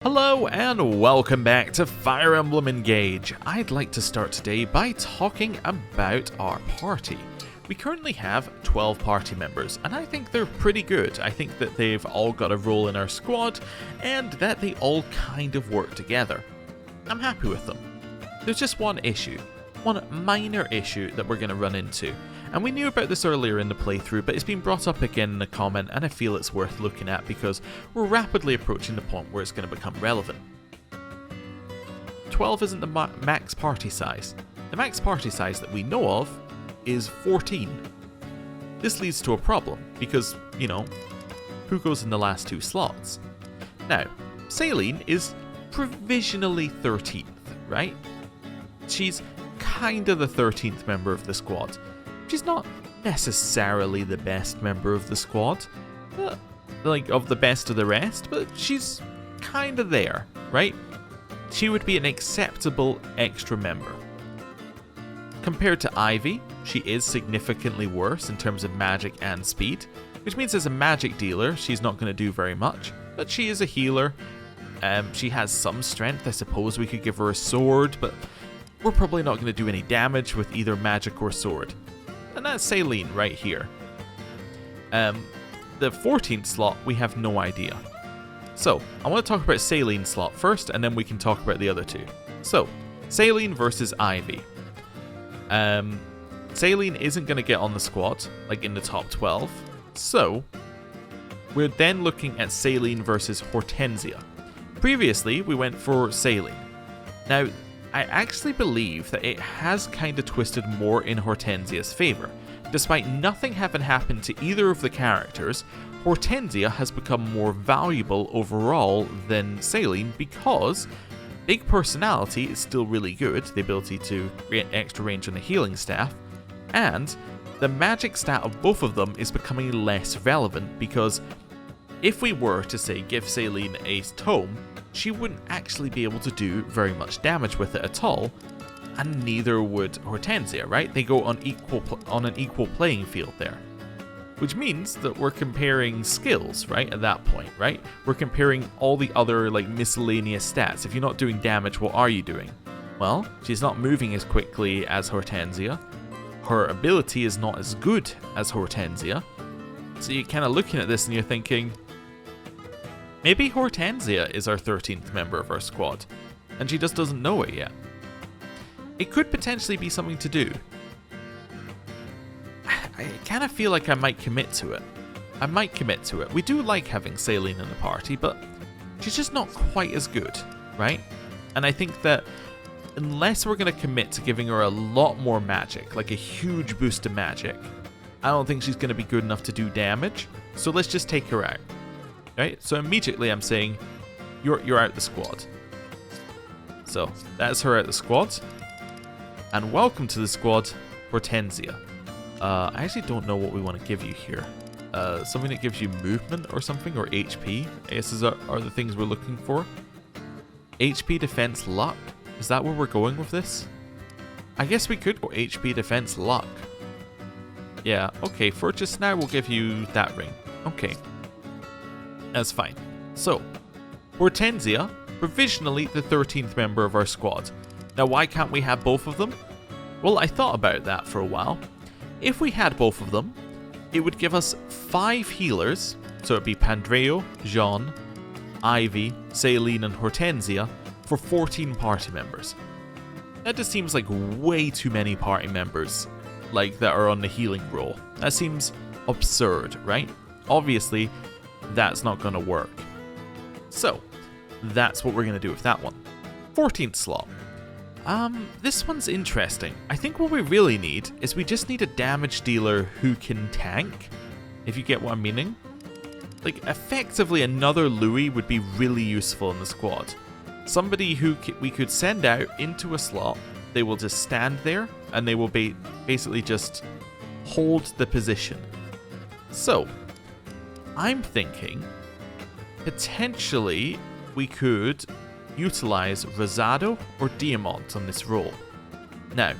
Hello and welcome back to Fire Emblem Engage. I'd like to start today by talking about our party. We currently have 12 party members and I think they're pretty good. I think that they've all got a role in our squad and that they all kind of work together. I'm happy with them. There's just one minor issue that we're going to run into. And we knew about this earlier in the playthrough, but it's been brought up again in a comment and I feel it's worth looking at because we're rapidly approaching the point where it's going to become relevant. 12 isn't the max party size. The max party size that we know of is 14. This leads to a problem because, who goes in the last two slots? Now, Celine is provisionally 13th, right? She's kind of the 13th member of the squad. She's not necessarily the best member of the squad, of the best of the rest, but she's kind of there, right? She would be an acceptable extra member. Compared to Ivy, she is significantly worse in terms of magic and speed, which means as a magic dealer, she's not going to do very much, but she is a healer. She has some strength. I suppose we could give her a sword, but we're probably not going to do any damage with either magic or sword. And that's Celine right here. The 14th slot, we have no idea. So, I want to talk about Celine's slot first, and then we can talk about the other two. So, Celine versus Ivy. Celine isn't going to get on the squad, like in the top 12. So, we're then looking at Celine versus Hortensia. Previously, we went for Celine. Now, I actually believe that it has kind of twisted more in Hortensia's favour. Despite nothing having happened to either of the characters, Hortensia has become more valuable overall than Celine because big personality is still really good, the ability to get extra range on the healing staff, and the magic stat of both of them is becoming less relevant because if we were to say give Celine a tome, she wouldn't actually be able to do very much damage with it at all, and neither would Hortensia, right? They go on an equal playing field there. Which means that we're comparing skills, right, at that point, right? We're comparing all the other, miscellaneous stats. If you're not doing damage, what are you doing? Well, she's not moving as quickly as Hortensia. Her ability is not as good as Hortensia. So you're kind of looking at this and you're thinking, maybe Hortensia is our 13th member of our squad, and she just doesn't know it yet. It could potentially be something to do. I kind of feel like I might commit to it. We do like having Celine in the party, but she's just not quite as good, right? And I think that unless we're going to commit to giving her a lot more magic, like a huge boost of magic, I don't think she's going to be good enough to do damage, so let's just take her out. Right? So immediately I'm saying, you're out the squad. So, that's her out the squad. And welcome to the squad, Hortensia. I actually don't know what we want to give you here. Something that gives you movement or something, or HP, I guess are the things we're looking for. HP, defense, luck. Is that where we're going with this? I guess we could go HP, defense, luck. Yeah, okay, for just now we'll give you that ring. Okay. That's fine. So, Hortensia, provisionally the 13th member of our squad. Now, why can't we have both of them? Well, I thought about that for a while. If we had both of them, it would give us 5 healers, so it'd be Pandreo, Jean, Ivy, Celine, and Hortensia, for 14 party members. That just seems like way too many party members, that are on the healing role. That seems absurd, right? Obviously, that's not going to work. So, that's what we're going to do with that one. 14th slot. This one's interesting. I think what we really need is we just need a damage dealer who can tank, if you get what I'm meaning. Effectively another Louis would be really useful in the squad. Somebody who we could send out into a slot, they will just stand there, and they will basically just hold the position. So, I'm thinking, potentially, we could utilize Rosado or Diamant on this role. Now,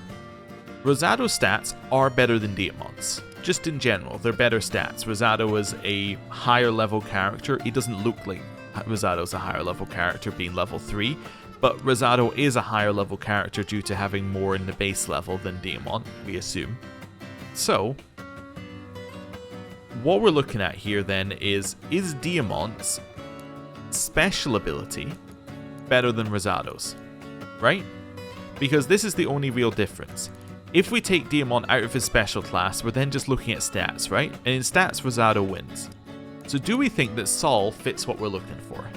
Rosado's stats are better than Diamant's. Just in general, they're better stats. Rosado is a higher level character. He doesn't look like Rosado's a higher level character being level 3, but Rosado is a higher level character due to having more in the base level than Diamant, we assume. So, what we're looking at here then is Diamant's special ability better than Rosado's, right? Because this is the only real difference. If we take Diamant out of his special class, we're then just looking at stats, right? And in stats, Rosado wins. So do we think that Sol fits what we're looking for?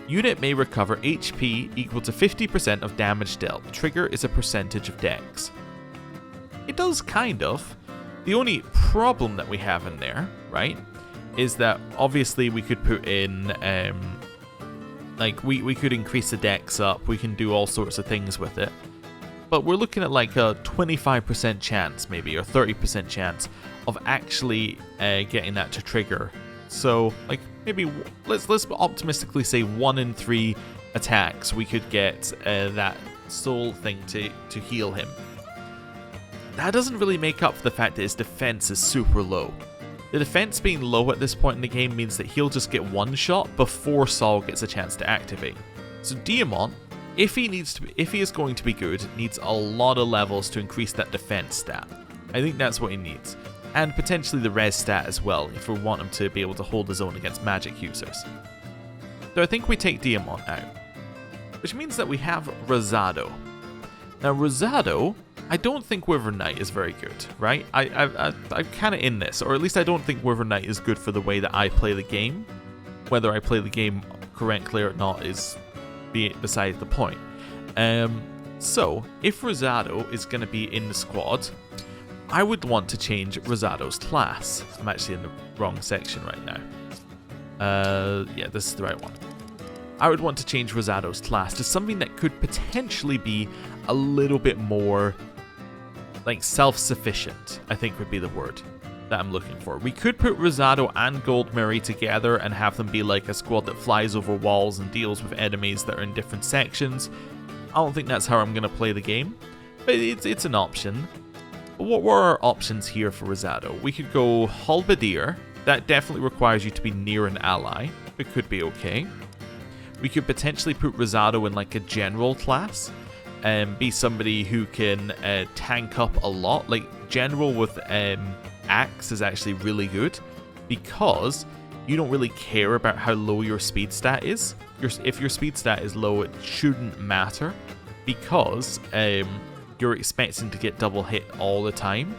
Unit may recover HP equal to 50% of damage dealt. Trigger is a percentage of dex. It does kind of. The only problem that we have in there, right, is that obviously we could put in, like, we could increase the dex up, we can do all sorts of things with it. But we're looking at like a 25% chance, maybe, or 30% chance of actually getting that to trigger. So, like, maybe let's optimistically say 1 in 3 attacks we could get that soul thing to heal him. That doesn't really make up for the fact that his defense is super low. The defense being low at this point in the game means that he'll just get one shot before Sol gets a chance to activate. So Diamant, if he is going to be good, needs a lot of levels to increase that defense stat. I think that's what he needs. And potentially the res stat as well, if we want him to be able to hold his own against magic users. So I think we take Diamant out, which means that we have Rosado. Now Rosado, I don't think Wyvern Knight is very good, right? I'm kind of in this, or at least I don't think Wyvern Knight is good for the way that I play the game. Whether I play the game correctly or not is beside the point. So, if Rosado is going to be in the squad, I would want to change Rosado's class. I'm actually in the wrong section right now. Yeah, this is the right one. I would want to change Rosado's class to something that could potentially be a little bit more, like, self-sufficient, I think would be the word that I'm looking for. We could put Rosado and Goldberry together and have them be like a squad that flies over walls and deals with enemies that are in different sections. I don't think that's how I'm going to play the game, but it's an option. But what were our options here for Rosado? We could go Halberdier. That definitely requires you to be near an ally. It could be okay. We could potentially put Rosado in like a general class and be somebody who can tank up a lot. Like, general with Axe is actually really good because you don't really care about how low your speed stat is. If your speed stat is low, it shouldn't matter because you're expecting to get double hit all the time.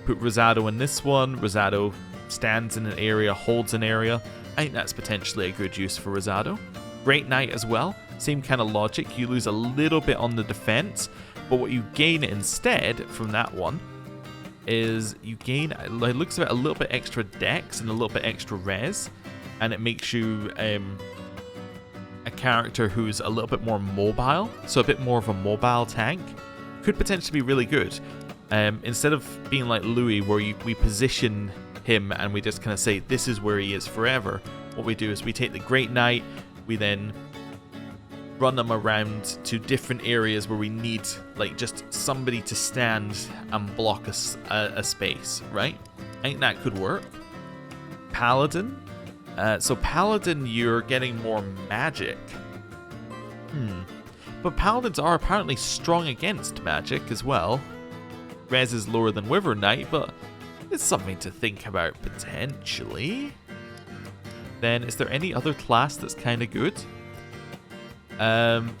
Put Rosado in this one. Rosado stands in an area, holds an area. I think that's potentially a good use for Rosado. Great Knight as well. Same kind of logic. You lose a little bit on the defense, but what you gain instead from that one is you gain, it looks like a little bit extra dex and a little bit extra res, and it makes you a character who's a little bit more mobile, so a bit more of a mobile tank. Could potentially be really good. Instead of being like Louis, where we position him and we just kind of say this is where he is forever, what we do is we take the Great Knight, we then run them around to different areas where we need like just somebody to stand and block a space, right? I think that could work. Paladin. So Paladin, you're getting more magic. But Paladins are apparently strong against magic as well. Res is lower than Wyvern Knight, but it's something to think about potentially. Then, is there any other class that's kind of good?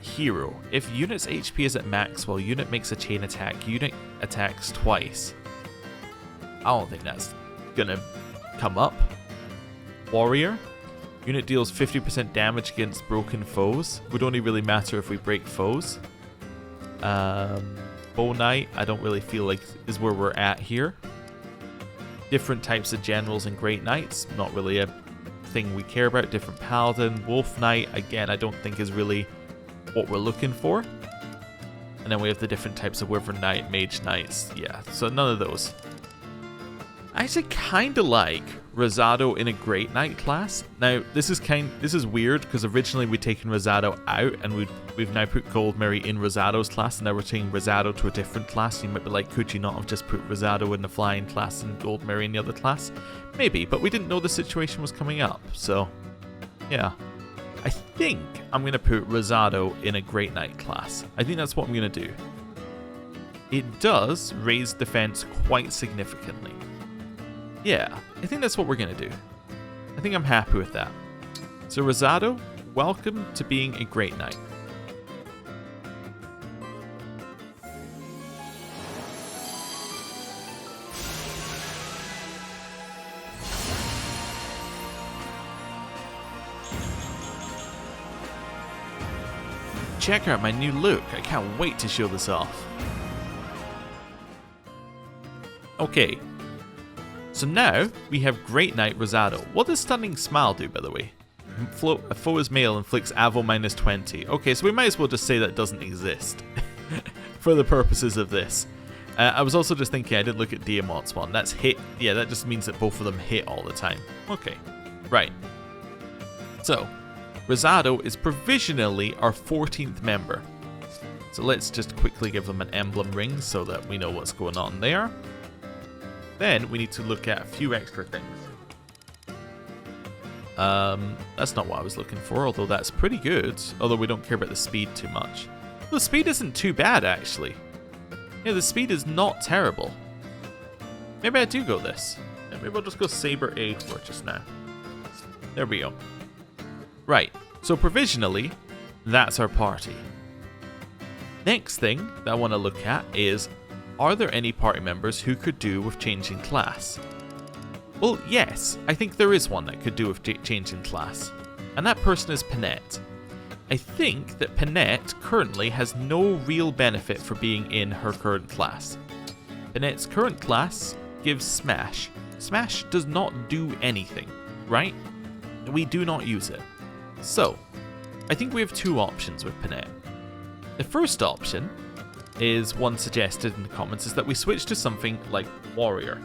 Hero. If unit's HP is at max while unit makes a chain attack, unit attacks twice. I don't think that's gonna come up. Warrior. Unit deals 50% damage against broken foes. Would only really matter if we break foes. Bow Knight, I don't really feel like is where we're at here. Different types of generals and Great Knights, not really a thing we care about. Different Paladin. Wolf Knight, again, I don't think is really what we're looking for. And then we have the different types of Wyvern Knight, Mage Knights. Yeah, so none of those. I actually kind of like Rosado in a Great Knight class. Now, this is weird because originally we'd taken Rosado out and we've now put Goldberry in Rosado's class, and now we're taking Rosado to a different class. You might be like, could you not have just put Rosado in the flying class and Goldberry in the other class? Maybe, but we didn't know the situation was coming up, so yeah. I think I'm going to put Rosado in a Great Knight class. I think that's what I'm going to do. It does raise defense quite significantly. Yeah, I think that's what we're going to do. I think I'm happy with that. So Rosado, welcome to being a Great Knight. Check out my new look. I can't wait to show this off. Okay. So now we have Great Knight Rosado. What does Stunning Smile do, by the way? A foe is male inflicts AVO -20. Okay, so we might as well just say that doesn't exist for the purposes of this. I was also just thinking, I didn't look at Diamant's one. That's hit. Yeah, that just means that both of them hit all the time. Okay, right. So, Rosado is provisionally our 14th member. So let's just quickly give them an emblem ring so that we know what's going on there. Then we need to look at a few extra things. That's not what I was looking for, although that's pretty good. Although we don't care about the speed too much. The speed isn't too bad, actually. Yeah, the speed is not terrible. Maybe I do go this. Yeah, maybe I'll just go Saber A for just now. There we go. Right, so provisionally, that's our party. Next thing that I want to look at is, are there any party members who could do with changing class? Well, yes, I think there is one that could do with changing class, and that person is Panette. I think that Panette currently has no real benefit for being in her current class. Panette's current class gives Smash. Smash does not do anything, right? We do not use it. So, I think we have two options with Panette. The first option is one suggested in the comments, is that we switch to something like Warrior.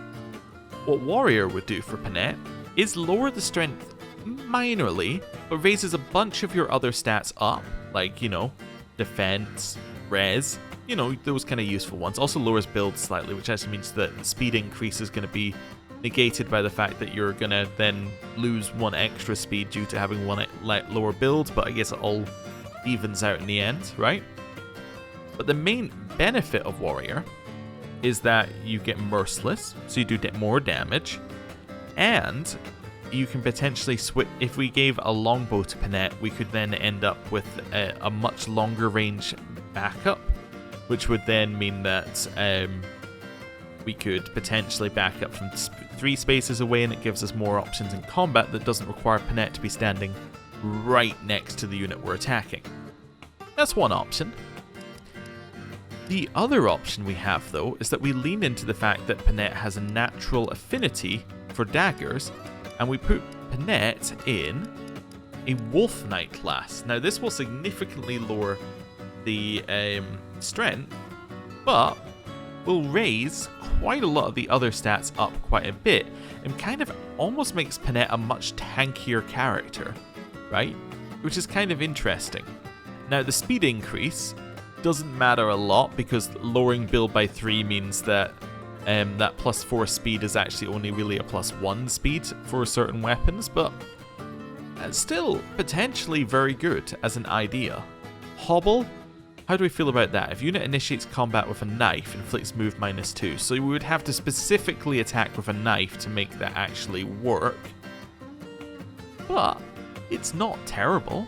What Warrior would do for Panette is lower the strength minorly, but raises a bunch of your other stats up, like, you know, defense, res, you know, those kind of useful ones. Also lowers build slightly, which actually means that the speed increase is going to be negated by the fact that you're going to then lose one extra speed due to having one lower build, but I guess it all evens out in the end, right? But the main benefit of Warrior is that you get Merciless, so you do more damage, and you can potentially switch. If we gave a longbow to Panette, we could then end up with a much longer range backup, which would then mean that we could potentially back up from 3 spaces away, and it gives us more options in combat that doesn't require Panette to be standing right next to the unit we're attacking. That's one option. The other option we have, though, is that we lean into the fact that Panette has a natural affinity for daggers, and we put Panette in a Wolf Knight class. Now, this will significantly lower the strength, but will raise quite a lot of the other stats up quite a bit, and kind of almost makes Panette a much tankier character, right? Which is kind of interesting. Now, the speed increase doesn't matter a lot, because lowering build by 3 means that that +4 speed is actually only really a +1 speed for certain weapons, but it's still potentially very good as an idea. Hobble, how do we feel about that? If unit initiates combat with a knife, inflicts move -2, so we would have to specifically attack with a knife to make that actually work. But it's not terrible.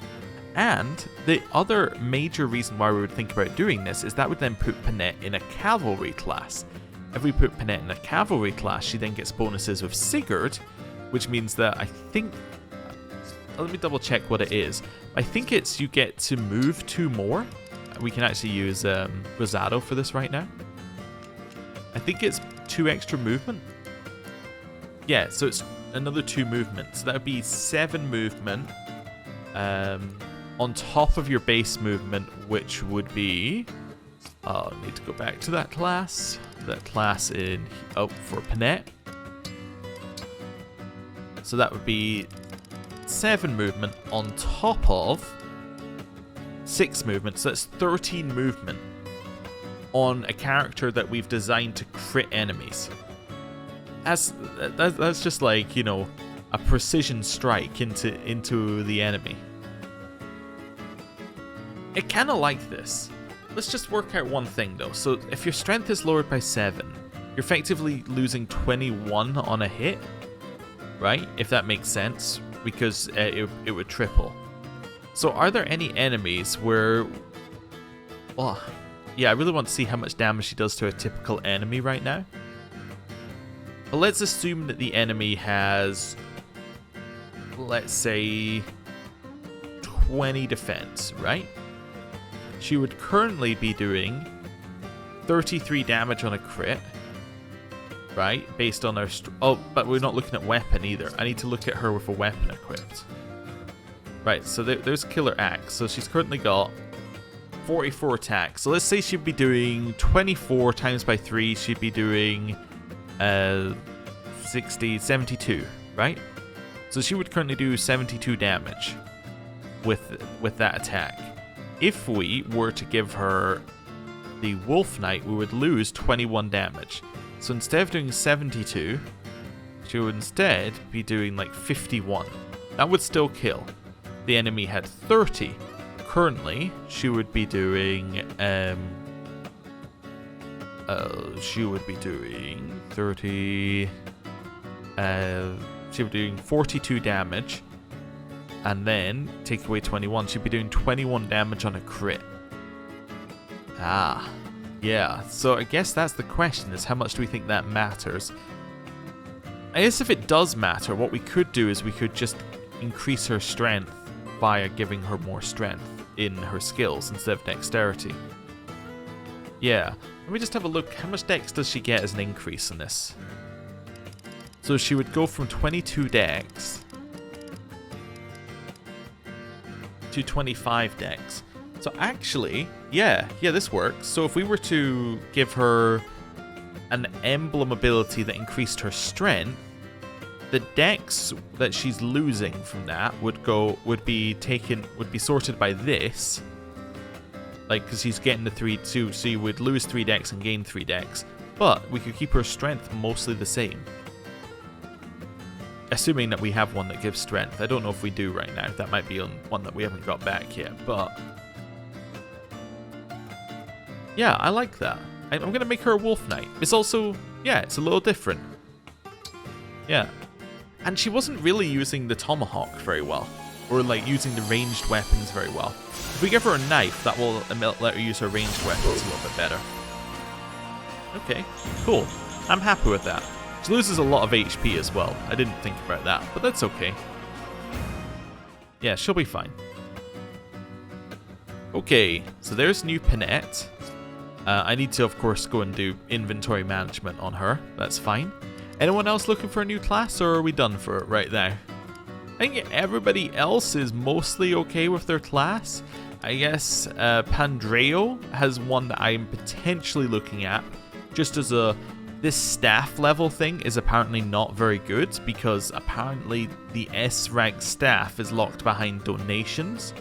And the other major reason why we would think about doing this is that would then put Panette in a cavalry class. If we put Panette in a cavalry class, she then gets bonuses with Sigurd, which means that I think... Let me double check what it is. I think it's you get to move 2 more. We can actually use Rosado for this right now. I think it's 2 extra movement. Yeah, so it's another 2 movement. So that would be 7 movement. On top of your base movement, which would be... I need to go back to that class. That class in... for Panette. So that would be 7 movement on top of 6 movement. So that's 13 movement on a character that we've designed to crit enemies. That's just like, you know, a precision strike into the enemy. I kind of like this. Let's just work out one thing though. So if your strength is lowered by 7, you're effectively losing 21 on a hit, right? If that makes sense, because it would triple. So are there any enemies where... Well, yeah, I really want to see how much damage she does to a typical enemy right now. But let's assume that the enemy has, let's say, 20 defense, right? She would currently be doing 33 damage on a crit, right? Based on her... Oh, but we're not looking at weapon either. I need to look at her with a weapon equipped. Right, so there's Killer Axe. So she's currently got 44 attack. So let's say she'd be doing 24 times by 3. She'd be doing 72, right? So she would currently do 72 damage with that attack. If we were to give her the Wolf Knight, we would lose 21 damage. So instead of doing 72, she would instead be doing like 51. That would still kill. The enemy had 30. Currently, she would be doing 30. She would be doing 42 damage, and then take away 21. She'd be doing 21 damage on a crit. Ah, yeah. So I guess that's the question: is how much do we think that matters? I guess if it does matter, what we could do is we could just increase her strength via giving her more strength in her skills instead of dexterity. Yeah, let me just have a look. How much dex does she get as an increase in this? So she would go from 22 dex to 25 dex. So actually, yeah, this works. So if we were to give her an emblem ability that increased her strength, the dex that she's losing from that would be sorted by this. Like, because she's getting the 3, so you would lose 3 dex and gain 3 dex. But we could keep her strength mostly the same. Assuming that we have one that gives strength. I don't know if we do right now. That might be on one that we haven't got back yet. But yeah, I like that. I'm going to make her a Wolf Knight. It's also, yeah, it's a little different. Yeah. And she wasn't really using the tomahawk very well. Or like using the ranged weapons very well. If we give her a knife, that will let her use her ranged weapons a little bit better. Okay, cool. I'm happy with that. She loses a lot of HP as well. I didn't think about that, but that's okay. Yeah, she'll be fine. Okay, so there's new Pinette. I need to, of course, go and do inventory management on her. That's fine. Anyone else looking for a new class, or are we done for it right now? I think everybody else is mostly okay with their class. I guess Pandreo has one that I'm potentially looking at, just as this staff level thing is apparently not very good, because apparently the S rank staff is locked behind donations,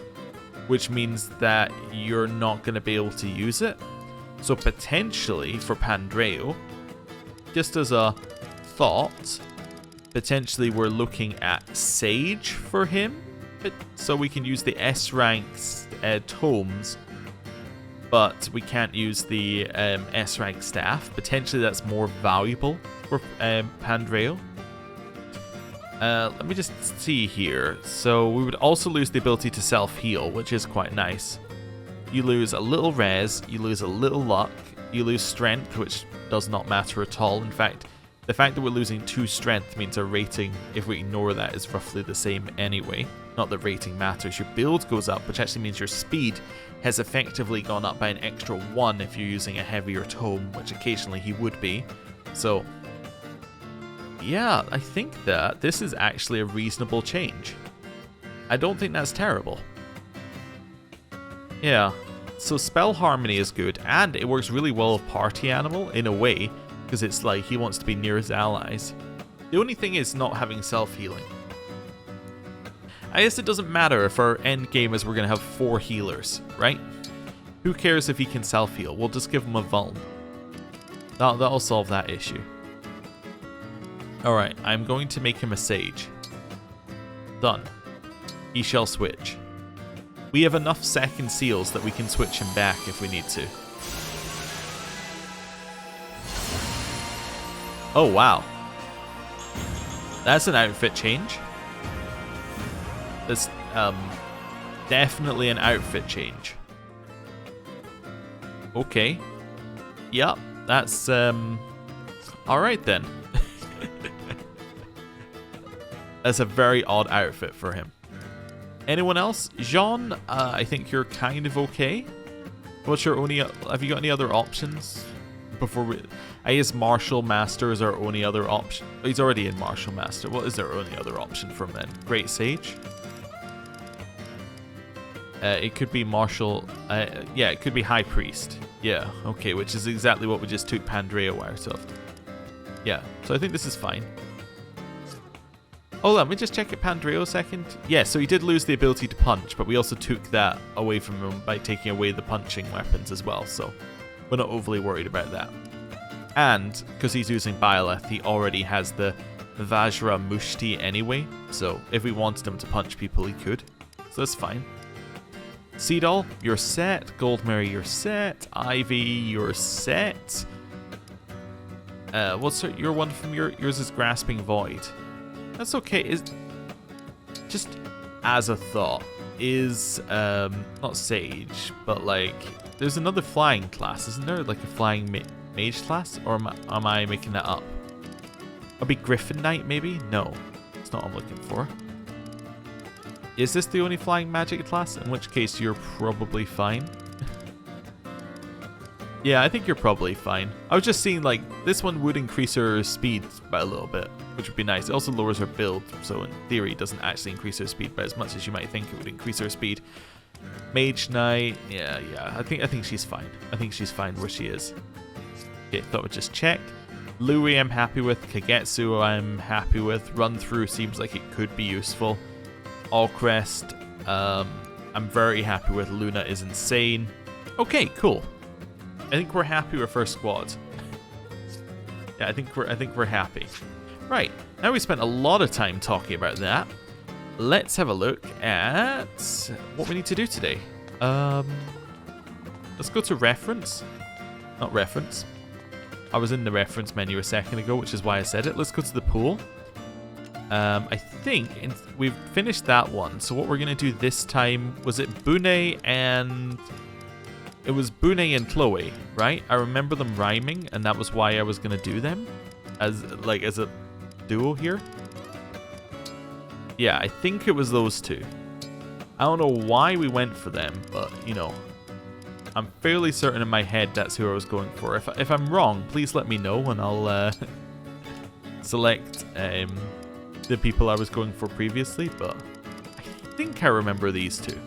which means that you're not going to be able to use it. So potentially for Pandreo, just as a thought, potentially we're looking at Sage for him, so we can use the S rank tomes, but we can't use the S rank staff. Potentially that's more valuable for Pandreo. Let me just see here. So we would also lose the ability to self-heal, which is quite nice. You lose a little res, you lose a little luck, you lose strength, which does not matter at all. In fact, the fact that we're losing 2 strength means our rating, if we ignore that, is roughly the same anyway. Not that rating matters. Your build goes up, which actually means your speed has effectively gone up by an extra 1 if you're using a heavier tome, which occasionally he would be. So, yeah, I think that this is actually a reasonable change. I don't think that's terrible. Yeah, so Spell Harmony is good, and it works really well with Party Animal, in a way, because it's like he wants to be near his allies. The only thing is not having self-healing. I guess it doesn't matter if our end game is we're going to have 4 healers, right? Who cares if he can self-heal? We'll just give him a vuln. That'll solve that issue. Alright, I'm going to make him a Sage. Done. He shall switch. We have enough second seals that we can switch him back if we need to. Oh, wow. That's an outfit change. That's definitely an outfit change. Okay. Yep, that's alright then. That's a very odd outfit for him. Anyone else? Jean, I think you're kind of okay. What's your only... Have you got any other options? Before we... I guess Martial Master is our only other option. Oh, he's already in Martial Master. What is our only other option for him then? Great Sage? It could be Martial... yeah, it could be High Priest. Yeah, okay, which is exactly what we just took Pandreo out of. Yeah, so I think this is fine. Oh, let me just check at Pandreo a second. Yeah, so he did lose the ability to punch, but we also took that away from him by taking away the punching weapons as well, so we're not overly worried about that. And, because he's using Byleth, he already has the Vajra Mushti anyway, so if we wanted him to punch people, he could. So that's fine. Seedall, you're set. Goldmary, you're set. Ivy, you're set. What's your one from yours is Grasping Void. That's okay. Is just as a thought is not Sage, but like there's another flying class, isn't there? Like a flying mage class, or am I making that up? I'll be Griffin Knight, maybe? No, it's not what I'm looking for. Is this the only flying magic class? In which case you're probably fine. Yeah, I think you're probably fine. I was just seeing, like, this one would increase her speed by a little bit, which would be nice. It also lowers her build, so in theory it doesn't actually increase her speed by as much as you might think it would increase her speed. Mage Knight, yeah. I think she's fine. I think she's fine where she is. Okay, thought we'd just check. Louis I'm happy with. Kagetsu I'm happy with. Run Through seems like it could be useful. Allcrest, I'm very happy with. Luna is insane. Okay, cool. I think we're happy with our squad. Yeah, I think we're happy. Right, now we spent a lot of time talking about that. Let's have a look at what we need to do today. Let's go to reference. Not reference. I was in the reference menu a second ago, which is why I said it. Let's go to the pool. I think we've finished that one. So what we're going to do this time, was it Bune and... It was Bune and Chloe, right? I remember them rhyming, and that was why I was going to do them as a duo here. Yeah, I think it was those two. I don't know why we went for them, but, you know, I'm fairly certain in my head that's who I was going for. If I'm wrong, please let me know, and I'll select the people I was going for previously, but I think I remember these two.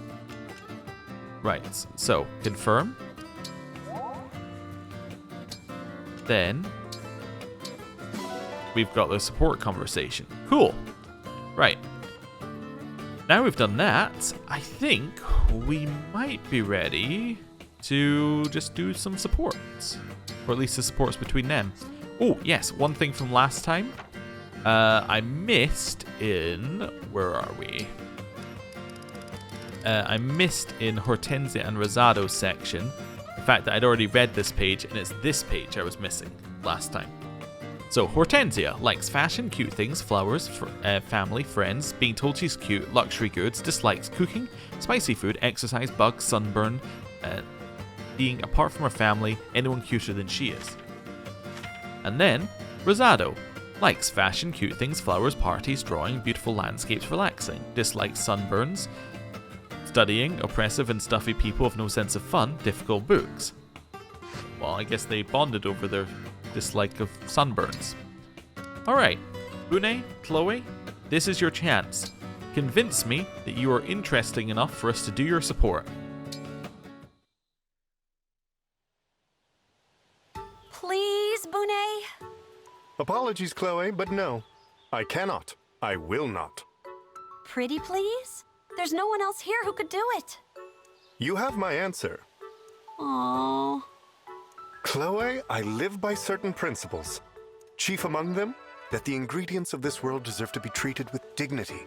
Right, so confirm. Then we've got the support conversation. Cool. Right. Now we've done that, I think we might be ready to just do some supports. Or at least the supports between them. Oh, yes, one thing from last time. I missed in... Where are we? I missed in Hortensia and Rosado's section the fact that I'd already read this page, and it's this page I was missing last time. So, Hortensia likes fashion, cute things, flowers, family, friends, being told she's cute, luxury goods, dislikes cooking, spicy food, exercise, bugs, sunburn, being apart from her family, anyone cuter than she is. And then, Rosado likes fashion, cute things, flowers, parties, drawing, beautiful landscapes, relaxing, dislikes sunburns, studying, oppressive and stuffy people with no sense of fun, difficult books. Well, I guess they bonded over their dislike of sunburns. Alright, Bune, Chloe, this is your chance. Convince me that you are interesting enough for us to do your support. Please, Bune? Apologies, Chloe, but no. I cannot. I will not. Pretty please? There's no one else here who could do it. You have my answer. Aww. Chloe, I live by certain principles. Chief among them, that the ingredients of this world deserve to be treated with dignity.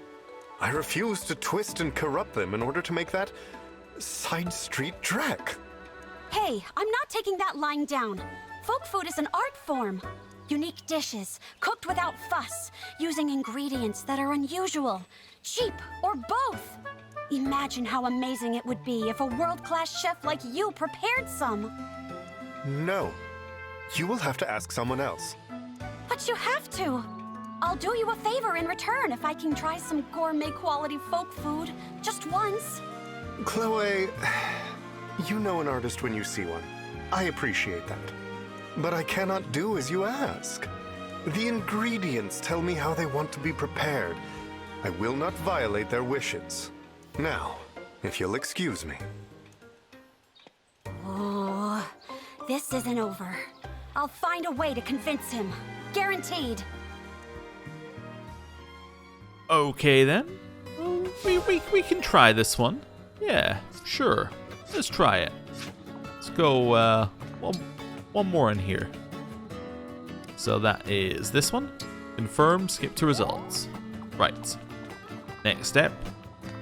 I refuse to twist and corrupt them in order to make that Side Street Drek. Hey, I'm not taking that lying down. Folk food is an art form. Unique dishes, cooked without fuss, using ingredients that are unusual, cheap, or both. Imagine how amazing it would be if a world-class chef like you prepared some. No. You will have to ask someone else. But you have to. I'll do you a favor in return if I can try some gourmet quality folk food, just once. Chloe, you know an artist when you see one. I appreciate that. But I cannot do as you ask. The ingredients tell me how they want to be prepared. I will not violate their wishes. Now, if you'll excuse me. Oh, this isn't over. I'll find a way to convince him. Guaranteed. Okay then. We can try this one. Yeah, sure. Let's try it. Let's go one more in here. So that is this one. Confirm, skip to results. Right. Next step.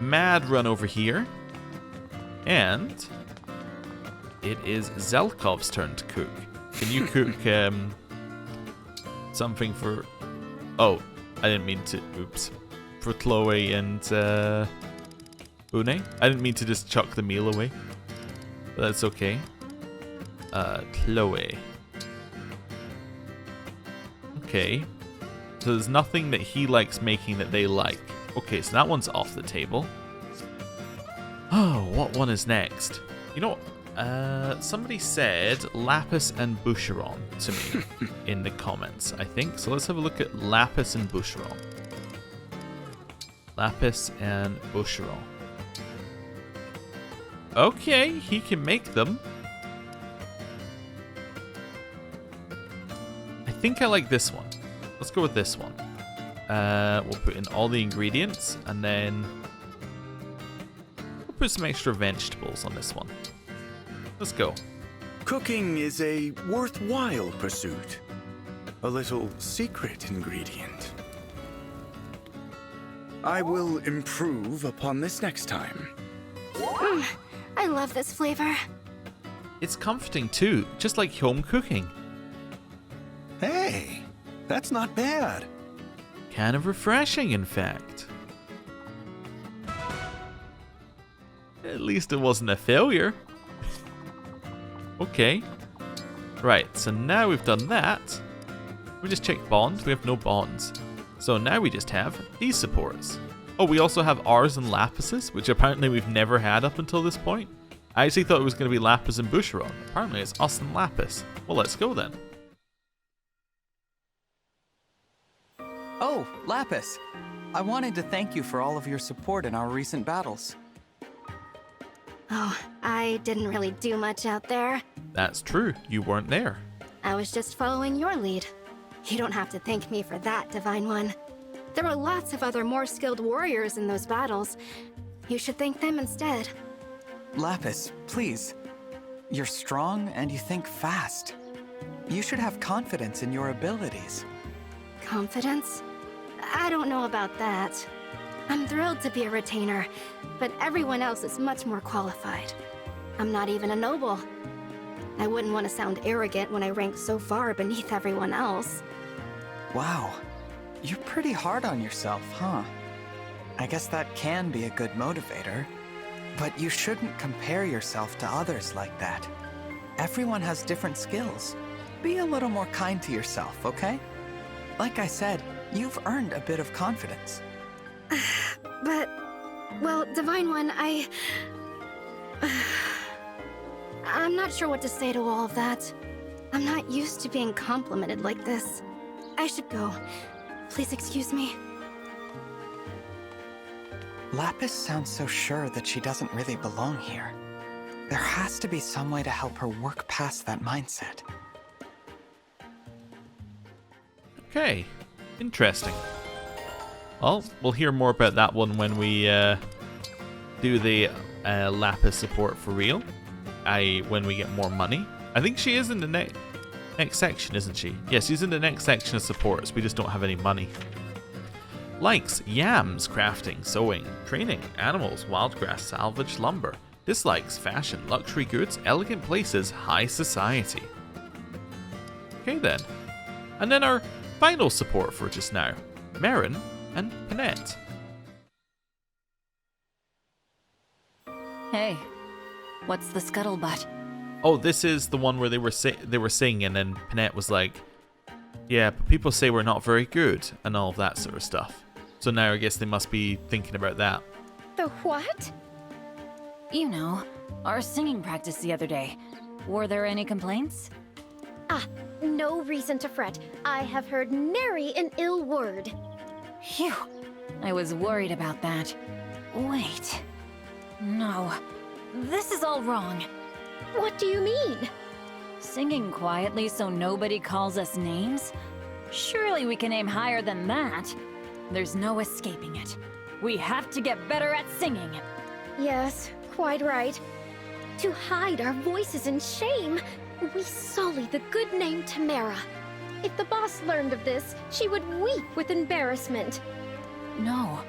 Mad run over here. And it is Zelkov's turn to cook. Can you cook something for... Oh, I didn't mean to... Oops. For Chloe and Une. I didn't mean to just chuck the meal away. But that's okay. Chloe. Okay. So there's nothing that he likes making that they like. Okay, so that one's off the table. Oh, what one is next? You know what? Somebody said Lapis and Boucheron to me in the comments, I think. So let's have a look at Lapis and Boucheron. Lapis and Boucheron. Okay, he can make them. I think I like this one. Let's go with this one. We'll put in all the ingredients and then we'll put some extra vegetables on this one. Let's go. Cooking is a worthwhile pursuit. A little secret ingredient. I will improve upon this next time. I love this flavor. It's comforting too, just like home cooking. Hey, that's not bad. Kind of refreshing, in fact. At least it wasn't a failure. Okay. Right, so now we've done that. We just check bonds. We have no bonds. So now we just have these supports. Oh, we also have R's and Lapises, which apparently we've never had up until this point. I actually thought it was going to be Lapis and Boucheron. Apparently it's us and Lapis. Well, let's go then. Oh, Lapis. I wanted to thank you for all of your support in our recent battles. Oh, I didn't really do much out there. That's true. You weren't there. I was just following your lead. You don't have to thank me for that, Divine One. There were lots of other more skilled warriors in those battles. You should thank them instead. Lapis, please. You're strong and you think fast. You should have confidence in your abilities. Confidence? I don't know about that. I'm thrilled to be a retainer, but everyone else is much more qualified. I'm not even a noble. I wouldn't want to sound arrogant when I rank so far beneath everyone else. Wow. You're pretty hard on yourself, huh? I guess that can be a good motivator. But you shouldn't compare yourself to others like that. Everyone has different skills. Be a little more kind to yourself, okay? Like I said, you've earned a bit of confidence. But, well, Divine One, I'm not sure what to say to all of that. I'm not used to being complimented like this. I should go. Please excuse me. Lapis sounds so sure that she doesn't really belong here. There has to be some way to help her work past that mindset. Okay. Interesting. Well, we'll hear more about that one when we do the Lapis support for real. When we get more money. I think she is in the next section, isn't she? Yes, she's in the next section of supports. We just don't have any money. Likes, yams, crafting, sewing, training, animals, wildgrass, salvage, lumber, Dislikes fashion, luxury goods, elegant places, high society. Okay then. And then our final support for just now, Marin and Panette. Hey, what's the scuttlebutt? Oh, this is the one where they were singing, and Panette was like, "Yeah, but people say we're not very good," and all of that sort of stuff. So now I guess they must be thinking about that. The what? You know, our singing practice the other day. Were there any complaints? Ah, no reason to fret. I have heard nary an ill word. Phew, I was worried about that. Wait. No, this is all wrong. What do you mean? Singing quietly so nobody calls us names? Surely we can aim higher than that. There's no escaping it. We have to get better at singing. Yes, quite right. To hide our voices in shame, we sully the good name Tamara. If the boss learned of this, she would weep with embarrassment. No.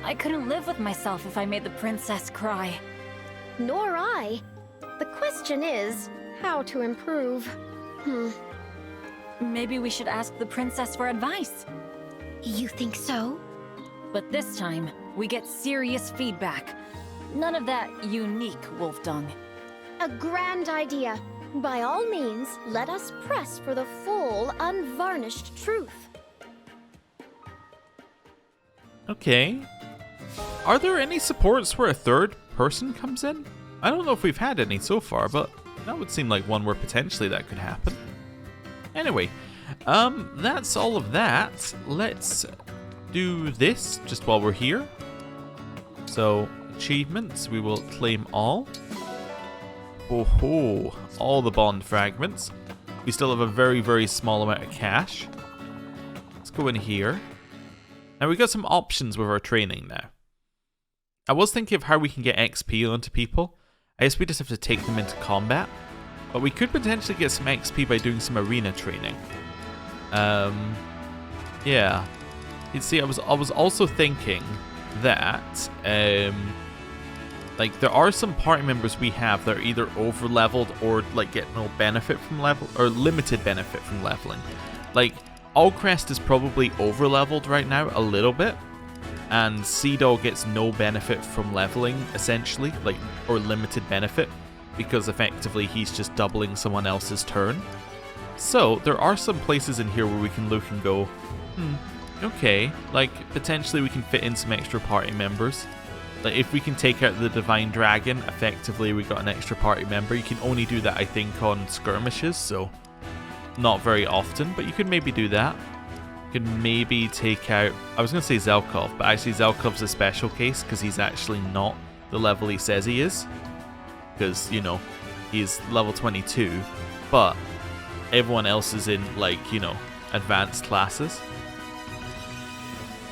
I couldn't live with myself if I made the princess cry. Nor I. The question is, how to improve. Maybe we should ask the princess for advice. You think so? But this time, we get serious feedback. None of that unique wolf dung. A grand idea. By all means, let us press for the full, unvarnished truth. Okay. Are there any supports where a third person comes in? I don't know if we've had any so far, but that would seem like one where potentially that could happen. Anyway, that's all of that. Let's do this just while we're here. So, achievements, we will claim all. Oh, all the bond fragments. We still have a very, very small amount of cash. Let's go in here. Now we got some options with our training now. I was thinking of how we can get XP onto people. I guess we just have to take them into combat. But we could potentially get some XP by doing some arena training. Yeah. You see, I was also thinking that like there are some party members we have that are either over leveled or like get no benefit from level or limited benefit from leveling. Like Allcrest is probably over leveled right now a little bit, and Seadog gets no benefit from leveling essentially, like or limited benefit, because effectively he's just doubling someone else's turn. So there are some places in here where we can look and go, okay, like potentially we can fit in some extra party members. Like if we can take out the Divine Dragon, effectively we got an extra party member. You can only do that I think on skirmishes, so not very often, but you could maybe do that. You could maybe take out, I was going to say Zelkov, but actually Zelkov's a special case because he's actually not the level he says he is. Because, you know, he's level 22, but everyone else is in, like, you know, advanced classes.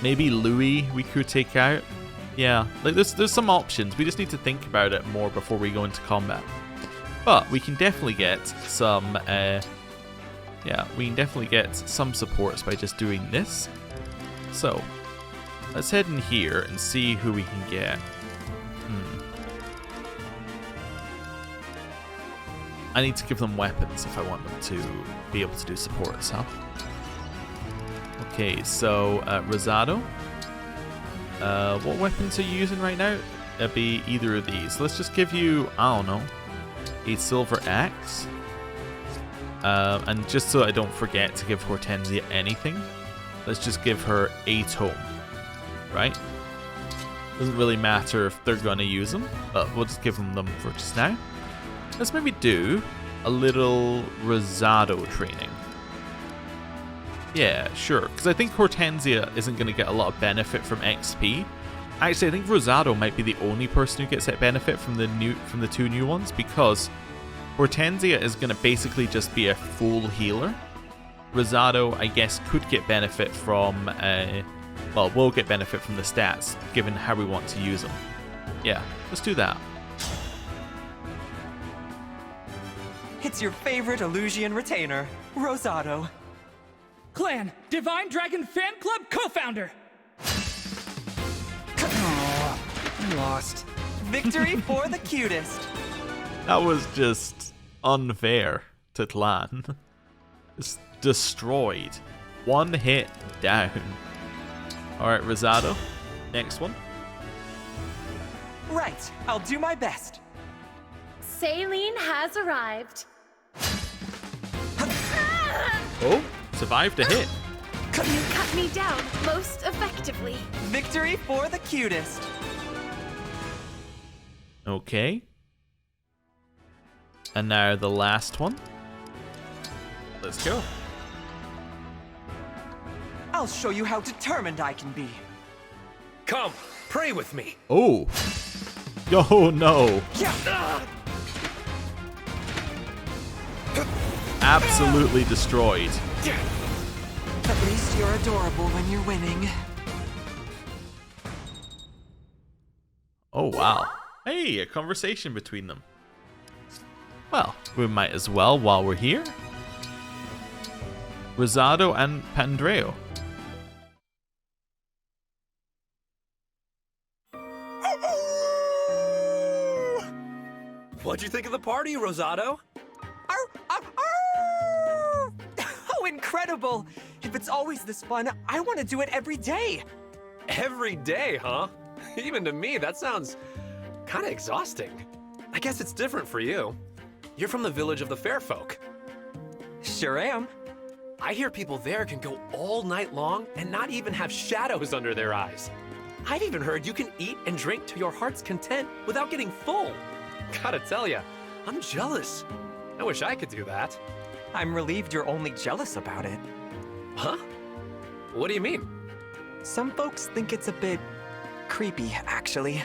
Maybe Louis we could take out. Yeah, like there's some options. We just need to think about it more before we go into combat. But we can definitely get some, yeah, we can definitely get some supports by just doing this. So, let's head in here and see who we can get. I need to give them weapons if I want them to be able to do supports, huh? Okay, so Rosado. What weapons are you using right now? It'd be either of these. Let's just give you, I don't know, a silver axe. And just so I don't forget to give Hortensia anything, let's just give her a tome, right? Doesn't really matter if they're going to use them, but we'll just give them for just now. Let's maybe do a little Rosado training. Yeah, sure, because I think Hortensia isn't going to get a lot of benefit from XP. Actually, I think Rosado might be the only person who gets that benefit from the two new ones, because Hortensia is going to basically just be a full healer. Rosado, I guess, could get benefit from, well, will get benefit from the stats, given how we want to use them. Yeah, let's do that. It's your favorite Illusian retainer, Rosado. Clan, Divine Dragon Fan Club co-founder. Oh, lost. Victory for the cutest. That was just unfair to Clan. Just destroyed. One hit down. Alright, Rosado. Next one. Right, I'll do my best. Saline has arrived. Oh, survived a hit. You cut me down most effectively. Victory for the cutest. Okay. And now the last one. Let's go. I'll show you how determined I can be. Come, pray with me. Oh. Oh no. Absolutely destroyed. At least you're adorable when you're winning. Oh wow. Hey, a conversation between them. Well, we might as well while we're here. Rosado and Pandreo. What'd you think of the party, Rosado? Oh, incredible! If it's always this fun, I want to do it every day. Every day, huh? Even to me, that sounds kind of exhausting. I guess it's different for you. You're from the village of the fair folk. Sure am. I hear people there can go all night long and not even have shadows under their eyes. I've even heard you can eat and drink to your heart's content without getting full. Gotta tell ya, I'm jealous. I wish I could do that. I'm relieved you're only jealous about it. Huh? What do you mean? Some folks think it's a bit creepy, actually.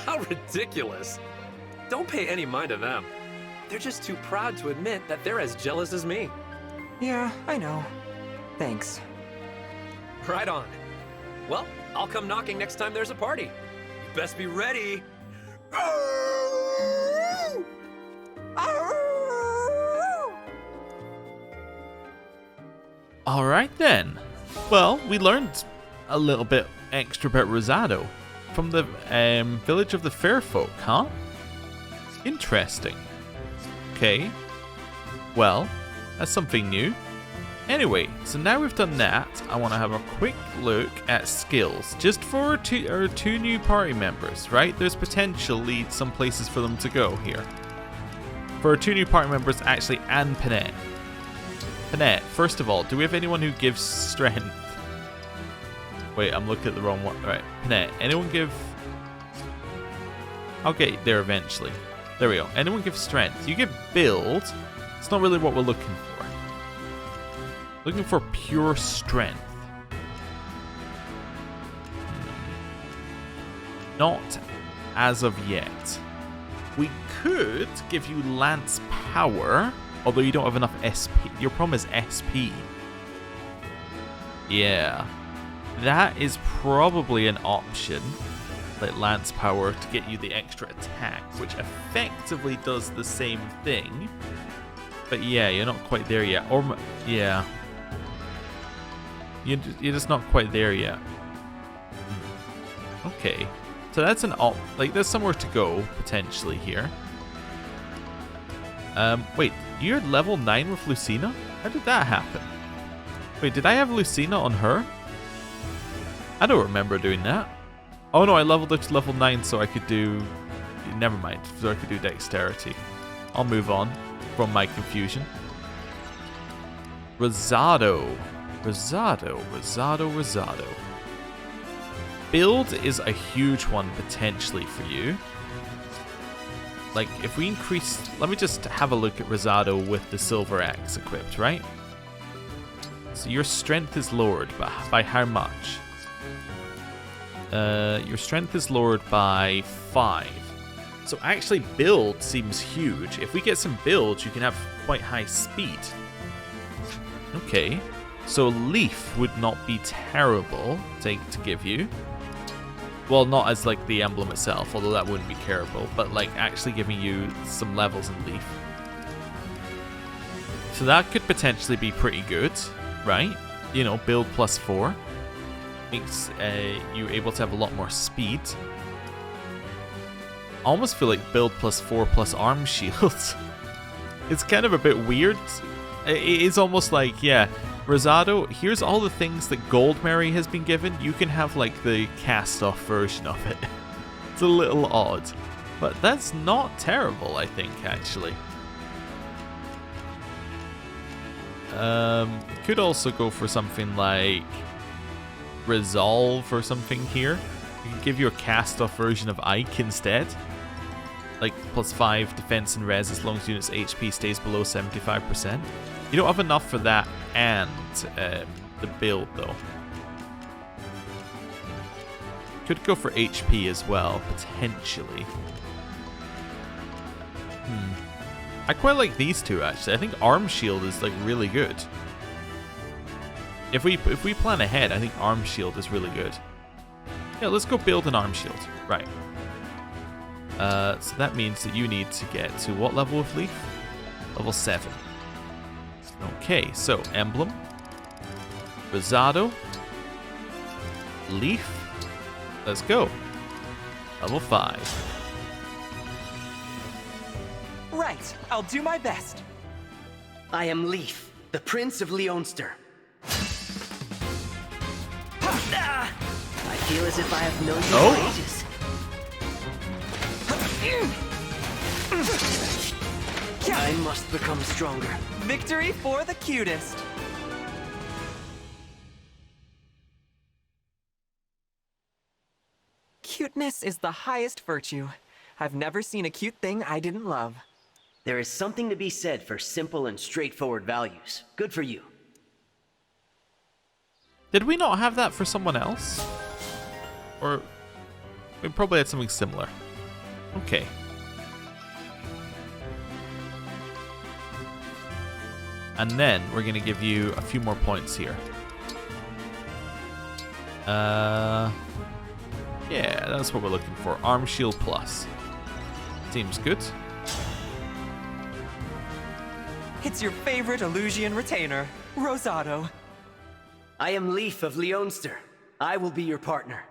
How ridiculous. Don't pay any mind to them. They're just too proud to admit that they're as jealous as me. Yeah, I know. Thanks. Right on. Well, I'll come knocking next time there's a party. You best be ready. Alright then. Well, we learned a little bit extra about Rosado from the village of the fair folk, huh? Interesting. Okay. Well, that's something new. Anyway, so now we've done that, I want to have a quick look at skills. Just for our two new party members, right? There's potentially some places for them to go here. For our two new party members, actually, and Panette. Panette, first of all, do we have anyone who gives strength? Wait, I'm looking at the wrong one. Right, Panette, anyone give... I'll get there eventually. There we go. Anyone give strength? You give build. It's not really what we're looking for. Looking for pure strength. Not as of yet. We could give you Lance Power, although you don't have enough SP. Your problem is SP. Yeah. That is probably an option. Like Lance Power to get you the extra attack, which effectively does the same thing. But yeah, you're not quite there yet. Or, yeah. You're just not quite there yet. Okay. So that's an like there's somewhere to go, potentially, here. Wait, you're level 9 with Lucina? How did that happen? Wait, did I have Lucina on her? I don't remember doing that. Oh no, I leveled up to level 9 so I could do... Never mind, so I could do Dexterity. I'll move on from my confusion. Rosado. Rosado. Build is a huge one potentially for you. Like, if we increase... Let me just have a look at Rosado with the Silver Axe equipped, right? So your strength is lowered by how much? Your strength is lowered by 5. So actually build seems huge. If we get some builds, you can have quite high speed. Okay. So Leaf would not be terrible to give you. Well, not as like the emblem itself, although that wouldn't be terrible, but like actually giving you some levels in Leaf. So that could potentially be pretty good, right? You know, build plus 4. Makes you able to have a lot more speed. I almost feel like build +4 plus arm shields. It's kind of a bit weird. It is almost like, yeah, Rosado, here's all the things that Gold Mary has been given. You can have like the cast-off version of it. It's a little odd, but that's not terrible, I think, actually. Could also go for something like Resolve or something here. You can give you a cast-off version of Ike instead. Like +5 defense and res as long as units' HP stays below 75%. You don't have enough for that and the build though. Could go for HP as well, potentially. I quite like these two actually. I think Arm Shield is like really good. If we plan ahead, I think Arm Shield is really good. Yeah, let's go build an Arm Shield. Right. So that means that you need to get to what level of Leaf? Level 7. Okay, so Emblem, Rosado, Leaf. Let's go. Level 5. Right, I'll do my best. I am Leaf, the Prince of Leonster. I feel as if I have known you for ages. I must become stronger. Victory for the cutest. Cuteness is the highest virtue. I've never seen a cute thing I didn't love. There is something to be said for simple and straightforward values. Good for you. Did we not have that for someone else? Or we probably had something similar. Okay. And then we're going to give you a few more points here. Yeah, that's what we're looking for. Arm Shield Plus. Seems good. It's your favorite Illusian retainer, Rosado. I am Leaf of Leonster. I will be your partner.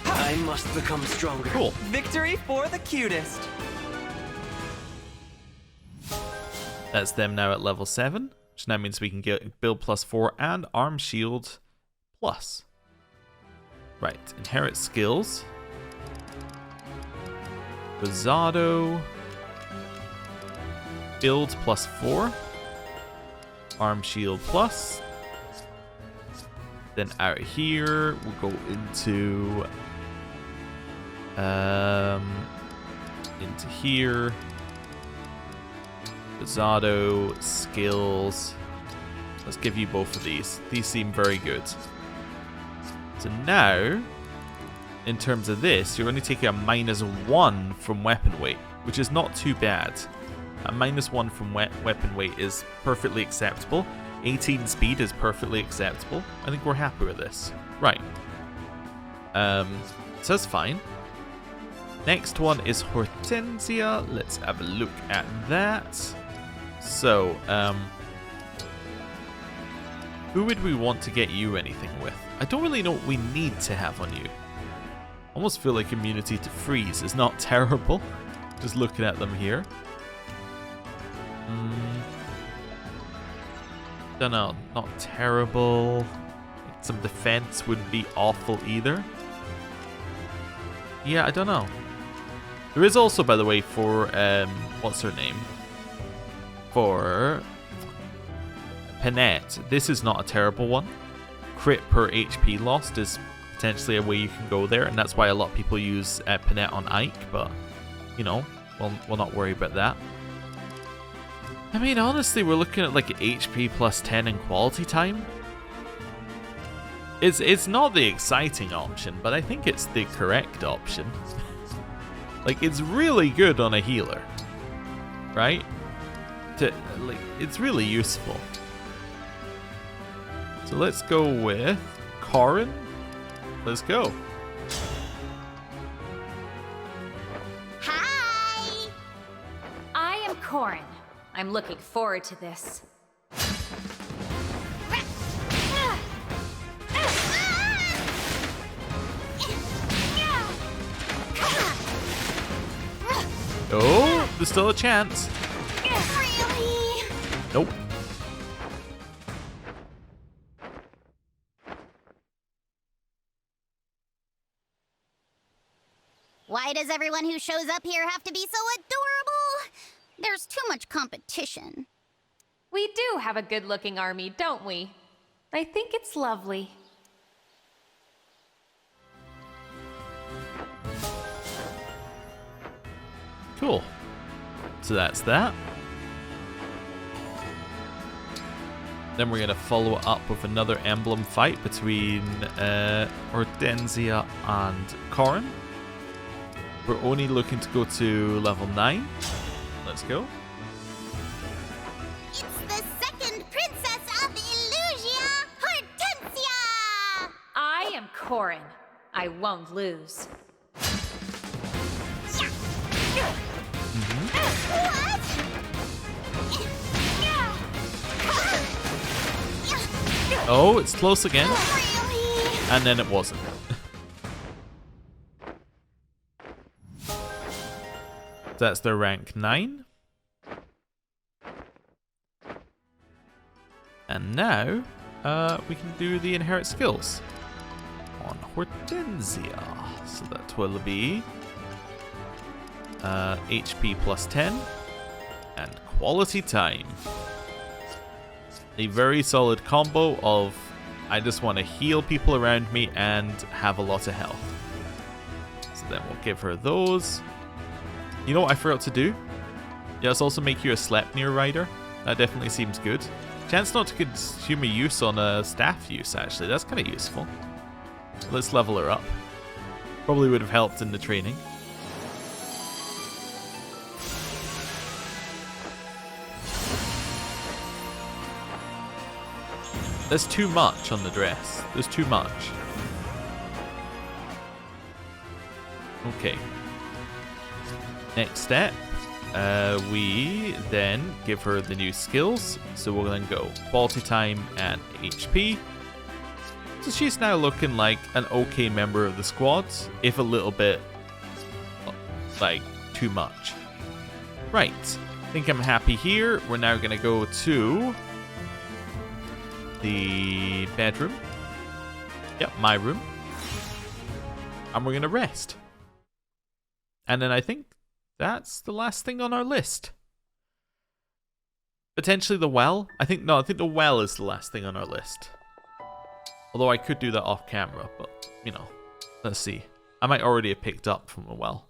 I must become stronger. Cool. Victory for the cutest. That's them now at level 7, which now means we can get build +4 and arm shield plus. Right, inherit skills. Rosado. Build +4. Arm shield plus. Then out here, we'll go into here. Rosado, skills. Let's give you both of these. These seem very good. So now, in terms of this, you're only taking a -1 from weapon weight, which is not too bad. A -1 from weapon weight is perfectly acceptable. 18 speed is perfectly acceptable. I think we're happy with this. Right. So that's fine. Next one is Hortensia. Let's have a look at that. So, who would we want to get you anything with? I don't really know what we need to have on you. Almost feel like immunity to freeze is not terrible. Just looking at them here. Don't know, not terrible. Some defense wouldn't be awful either. Yeah, I don't know. There is also, by the way, for what's her name? For Panette, this is not a terrible one. Crit per HP lost is potentially a way you can go there, and that's why a lot of people use Panette on Ike, but, you know, we'll not worry about that. I mean, honestly, we're looking at like HP +10 and quality time. It's not the exciting option, but I think it's the correct option. Like, it's really good on a healer, right? It's really useful. So let's go with Corin. Let's go. Hi! I am Corin. I'm looking forward to this. there's still a chance. Really? Nope. Why does everyone who shows up here have to be so adorable? There's too much competition. We do have a good-looking army, don't we? I think it's lovely. Cool. So that's that. Then we're going to follow up with another emblem fight between Hortensia and Corin. We're only looking to go to level 9. Let's go. It's the second princess of Illusia, Hortensia! I am Corin. I won't lose. Oh, it's close again. And then it wasn't. That's their rank 9. And now, we can do the inherit skills on Hortensia. So that will be HP plus 10 and quality time. A very solid combo of I just want to heal people around me and have a lot of health. So then we'll give her those. You know what I forgot to do? Yeah, let's also make you a Sleipnir rider. That definitely seems good. Chance not to consume a use on a staff use, actually. That's kind of useful. Let's level her up. Probably would have helped in the training. There's too much on the dress. There's too much. Okay. Next step. We then give her the new skills. So we'll then go quality time and HP. So she's now looking like an okay member of the squad, if a little bit like too much. Right. I think I'm happy here. We're now going to go to the bedroom. Yep, my room. And we're going to rest. And then I think that's the last thing on our list. Potentially the well. I think the well is the last thing on our list. Although I could do that off camera, but, you know, let's see. I might already have picked up from a well.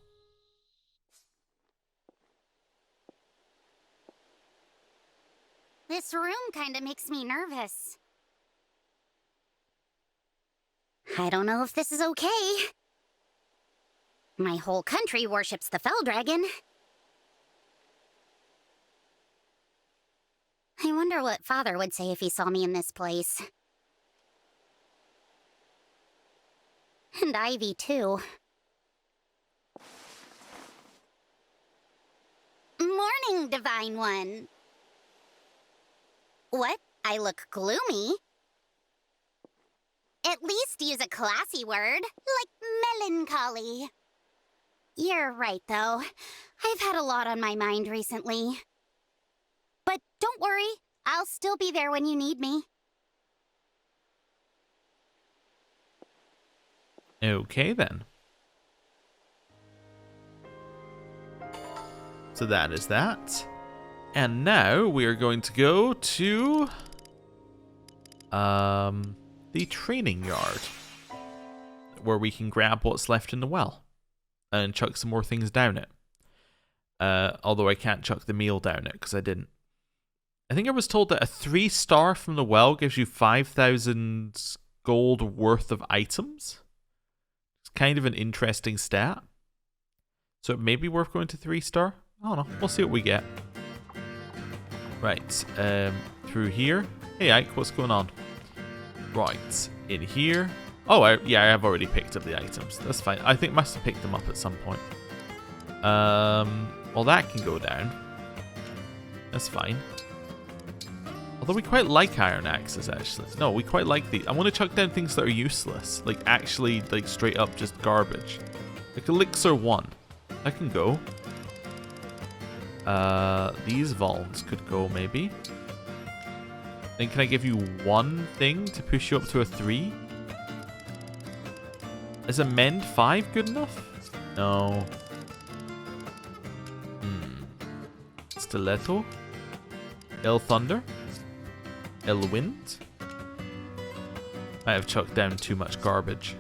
This room kinda makes me nervous. I don't know if this is okay. My whole country worships the Fell Dragon. I wonder what Father would say if he saw me in this place. And Ivy, too. Morning, Divine One. What? I look gloomy? At least use a classy word, like melancholy. You're right, though. I've had a lot on my mind recently. But don't worry, I'll still be there when you need me. Okay, then. So that is that. And now we are going to go to the training yard, where we can grab what's left in the well and chuck some more things down it. Although I can't chuck the meal down it because I didn't. I think I was told that a 3-star from the well gives you 5,000 gold worth of items. It's kind of an interesting stat. So it may be worth going to 3-star. I don't know. We'll see what we get. Right. Through here. Hey, Ike, what's going on? Right. In here. Oh, yeah, I have already picked up the items. That's fine. I think I must have picked them up at some point. Well, that can go down. That's fine. Although we quite like iron axes, actually. No, we quite like these. I want to chuck down things that are useless. Like, actually, like, straight up just garbage. Like Elixir 1. That can go. These vaults could go, maybe. Then can I give you one thing to push you up to a 3? Is Amend 5 good enough? No. Stiletto? Ill Thunder? Ill Wind? Might have chucked down too much garbage.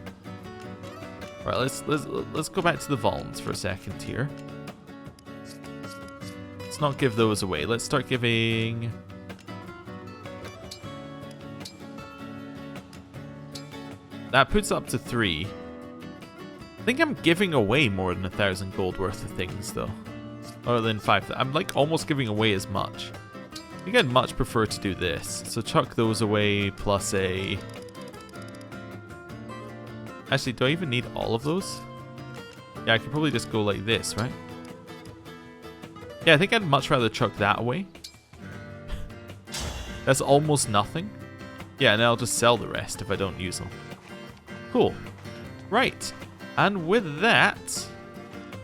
Right, let's go back to the vaults for a second here. Let's not give those away. Let's start giving... That puts up to 3. I think I'm giving away more than 1,000 gold worth of things, though. Other than 5. I'm like almost giving away as much. I think I'd much prefer to do this. So chuck those away plus a... Actually, do I even need all of those? Yeah, I could probably just go like this, right? Yeah, I think I'd much rather chuck that away. That's almost nothing. Yeah, and I'll just sell the rest if I don't use them. Cool. Right. And with that,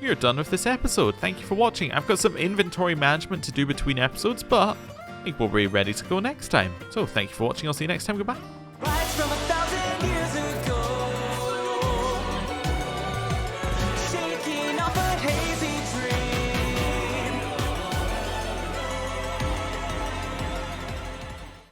we're done with this episode. Thank you for watching. I've got some inventory management to do between episodes, but I think we'll be ready to go next time. So thank you for watching. I'll see you next time. Goodbye.